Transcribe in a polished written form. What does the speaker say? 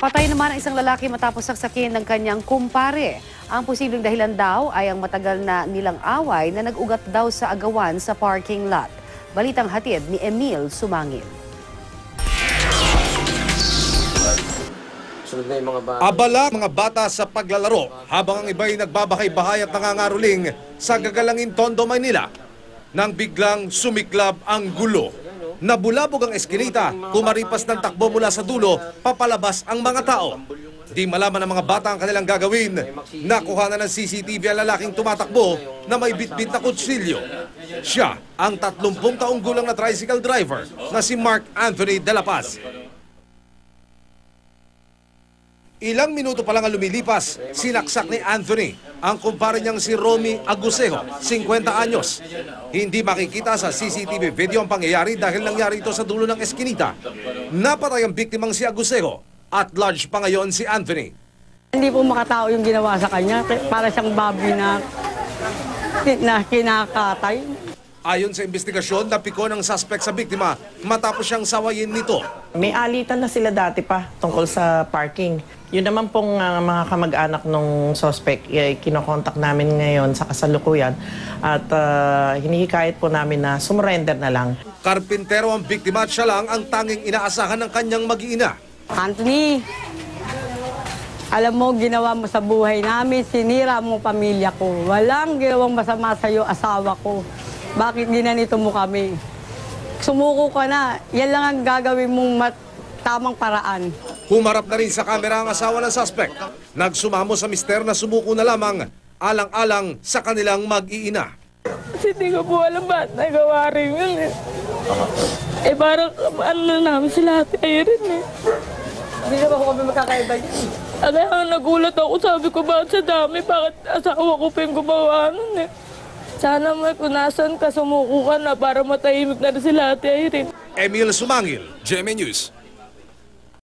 Patay naman ang isang lalaki matapos saksakin ng kanyang kumpare. Ang posibleng dahilan daw ay ang matagal na nilang away na nag-ugat daw sa agawan sa parking lot. Balitang hatid ni Emil Sumangil. Abala mga bata sa paglalaro habang ang iba'y nagbabakay-bahay at nangangaruling sa gagalangin Tondo, Maynila. Nang biglang sumiklab ang gulo. Nabulabog ang eskinita, kumaripas ng takbo mula sa dulo, papalabas ang mga tao. Di malaman ng mga bata ang kanilang gagawin. Nakuha na ng CCTV ang lalaking tumatakbo na may bitbit na kutsilyo. Siya ang 30 taong gulang na tricycle driver na si Mark Anthony de la Paz. Ilang minuto pa lang ang lumilipas, sinaksak ni Anthony ang kumpare niyang si Romy Agusejo, 50 anyos. Hindi makikita sa CCTV video ang pangyayari dahil nangyari ito sa dulo ng eskinita. Napatay ang biktimang si Agusejo at large pa ngayon si Anthony. Hindi po makatao yung ginawa sa kanya, para siyang baboy na kinakatay. Ayon sa investigasyon, napiko ng suspect sa biktima matapos siyang sawayin nito. May alitan na sila dati pa tungkol sa parking. Yun naman pong mga kamag-anak ng suspect, kinokontak namin ngayon sa kasalukuyan at hinihikayat po namin na sumurrender na lang. Karpintero ang biktima at siya lang ang tanging inaasahan ng kanyang mag-iina. Anthony, alam mo, ginawa mo sa buhay namin, sinira mo pamilya ko. Walang ginawang masama sa'yo, asawa ko. Bakit ginanito mo kami? Sumuko ka na. Yan lang ang gagawin mong tamang paraan. Humarap na rin sa kamera ang asawa ng suspect. Nagsumamo sa mister na sumuko na lamang alang-alang sa kanilang mag-iina. Kasi hindi ko po alam ba't nagawa rin yun eh. Parang ano na namin sila ate rin eh. Hindi na ba kami magkakaiba yun? Kaya nagulat ako, sabi ko bakit sa dami, bakit asawa ko pa yung gumawa nun eh. Sana may punasan ka, sumuko ka na para matahimik na rin sila ate rin. Emil Sumangil, GMA News.